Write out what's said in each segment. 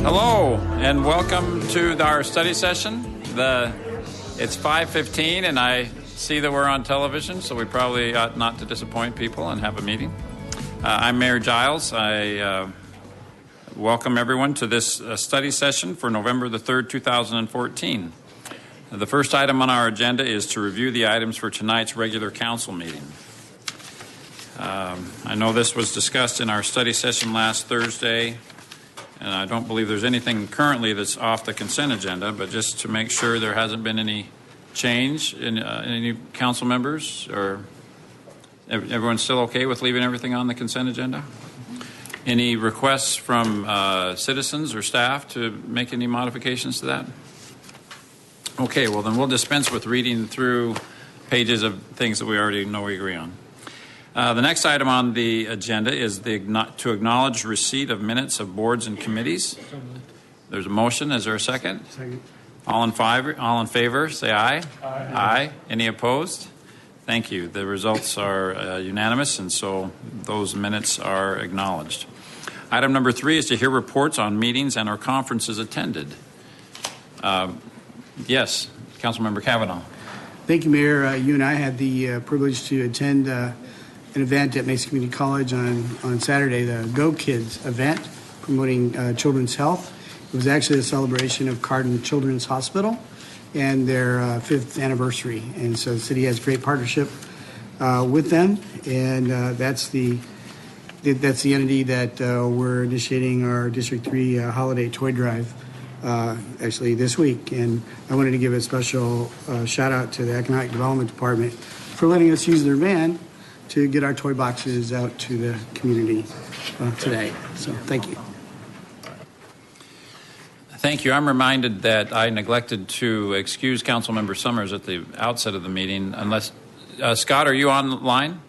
Hello and welcome to our study session. It's 5:15 and I see that we're on television, so we probably ought not to disappoint people and have a meeting. I'm Mayor Giles. I welcome everyone to this study session for November the 3rd, 2014. The first item on our agenda is to review the items for tonight's regular council meeting. I know this was discussed in our study session last Thursday, and I don't believe there's anything currently that's off the consent agenda, but just to make sure there hasn't been any change in any council members, or everyone's still okay with leaving everything on the consent agenda? Any requests from citizens or staff to make any modifications to that? Okay, well then we'll dispense with reading through pages of things that we already know we agree on. The next item on the agenda is to acknowledge receipt of minutes of boards and committees. There's a motion. Is there a second? Second. All in favor, say aye. Aye. Any opposed? Thank you. The results are unanimous, and so those minutes are acknowledged. Item number 3 is to hear reports on meetings and or conferences attended. Yes, Councilmember Kavanaugh. Thank you, Mayor. You and I had the privilege to attend an event at Mesa Community College on Saturday, the Go Kids event promoting children's health. It was actually a celebration of Cardin Children's Hospital and their 5th anniversary. And so the city has great partnership with them, and that's the entity that we're initiating our District 3 holiday toy drive actually this week. And I wanted to give a special shout out to the Economic Development Department for letting us use their van to get our toy boxes out to the community today. So thank you. Thank you. I'm reminded that I neglected to excuse Councilmember Summers at the outset of the meeting. Unless Scott, are you online?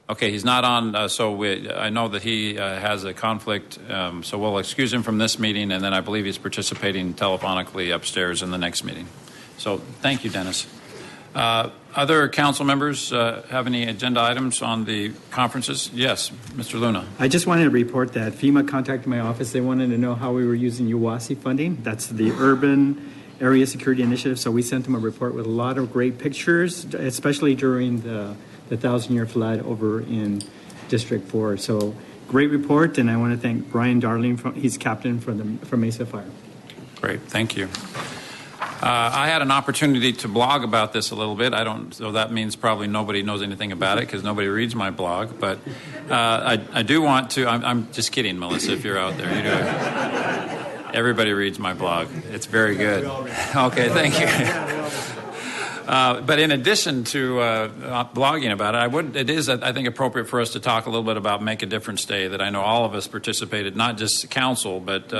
Okay, he's not on. I know that he has a conflict, so we'll excuse him from this meeting, and then I believe he's participating telephonically upstairs in the next meeting. So thank you, Dennis. Other council members have any agenda items on the conferences? Yes, Mr. Luna. I just wanted to report that FEMA contacted my office. They wanted to know how we were using UWASI funding. That's the Urban Area Security Initiative. So we sent them a report with a lot of great pictures, especially during the 1,000-year flood over in District 4. So great report, and I want to thank Brian Darling. He's captain from Mesa Fire. Great, thank you. I had an opportunity to blog about this a little bit. So that means probably nobody knows anything about it because nobody reads my blog. But I do want to. I'm just kidding, Melissa. If you're out there, you do. Everybody reads my blog. It's very good. Okay, thank you. But in addition to blogging about it, it is, I think, appropriate for us to talk a little bit about Make a Difference Day that I know all of us participated, not just council, but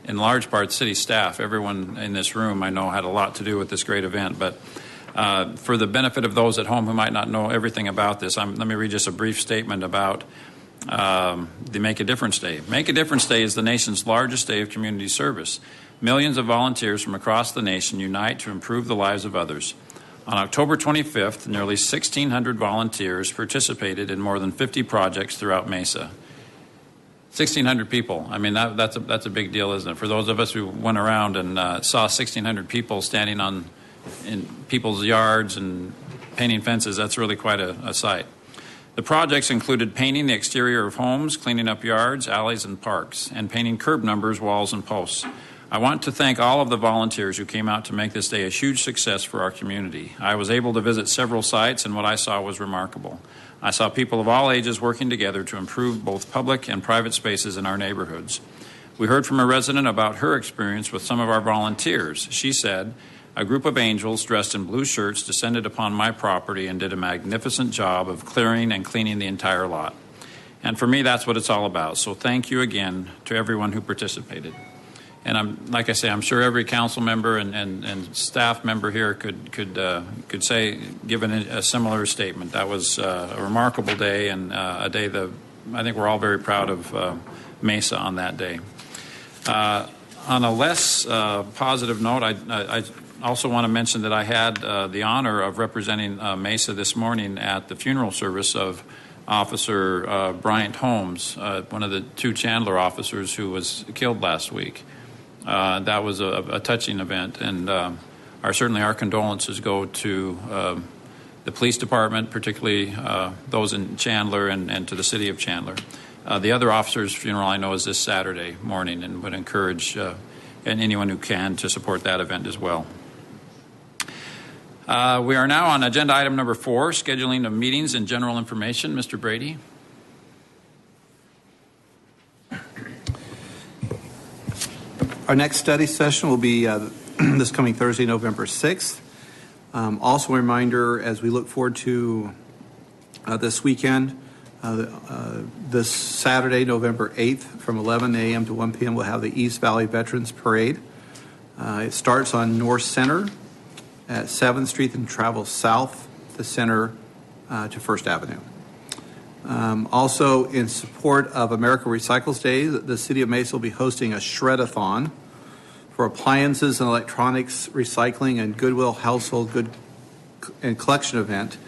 in large part city staff. Everyone in this room, I know, had a lot to do with this great event. But for the benefit of those at home who might not know everything about this, let me read just a brief statement about the Make a Difference Day. Make a Difference Day is the nation's largest day of community service. Millions of volunteers from across the nation unite to improve the lives of others. On October 25th, nearly 1,600 volunteers participated in more than 50 projects throughout Mesa. 1,600 people. I mean, that's a big deal, isn't it? For those of us who went around and saw 1,600 people standing in people's yards and painting fences, that's really quite a sight. The projects included painting the exterior of homes, cleaning up yards, alleys, and parks, and painting curb numbers, walls, and posts. I want to thank all of the volunteers who came out to make this day a huge success for our community. I was able to visit several sites, and what I saw was remarkable. I saw people of all ages working together to improve both public and private spaces in our neighborhoods. We heard from a resident about her experience with some of our volunteers. She said, "A group of angels dressed in blue shirts descended upon my property and did a magnificent job of clearing and cleaning the entire lot." And for me, that's what it's all about. So thank you again to everyone who participated. And like I say, I'm sure every council member and staff member here could give a similar statement. That was a remarkable day, and a day that I think we're all very proud of Mesa on that day. On a less positive note, I also want to mention that I had the honor of representing Mesa this morning at the funeral service of Officer Bryant Holmes, one of the 2 Chandler officers who was killed last week. That was a touching event, and certainly our condolences go to the police department, particularly those in Chandler, and to the city of Chandler. The other officer's funeral I know is this Saturday morning, and would encourage and anyone who can to support that event as well. We are now on agenda item number 4, scheduling of meetings and general information. Mr. Brady. Our next study session will be this coming Thursday, November 6th. Also a reminder, as we look forward to this weekend, this Saturday, November 8th, from 11 a.m. to 1 p.m., we'll have the East Valley Veterans Parade. It starts on North Center at 7th Street and travels south the center to First Avenue. Also, in support of America Recycles Day, the City of Mesa will be hosting a shred-a-thon for appliances and electronics recycling and Goodwill household good and collection event.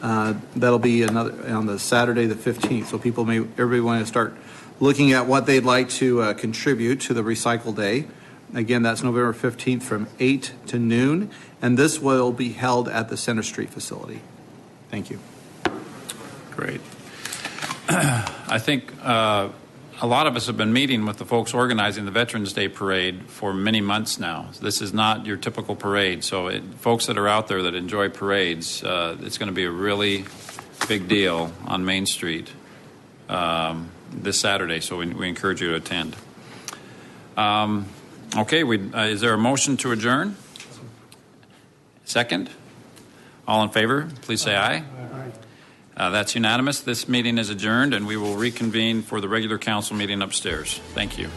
That'll be on the Saturday the 15th. So everybody want to start looking at what they'd like to contribute to the Recycle Day. Again, that's November 15th from 8 to noon, and this will be held at the Center Street facility. Thank you. Great. I think a lot of us have been meeting with the folks organizing the Veterans Day Parade for many months now. This is not your typical parade, so folks that are out there that enjoy parades, it's going to be a really big deal on Main Street this Saturday, so we encourage you to attend. Okay, is there a motion to adjourn? Second? All in favor, please say aye. That's unanimous. This meeting is adjourned, and we will reconvene for the regular council meeting upstairs. Thank you.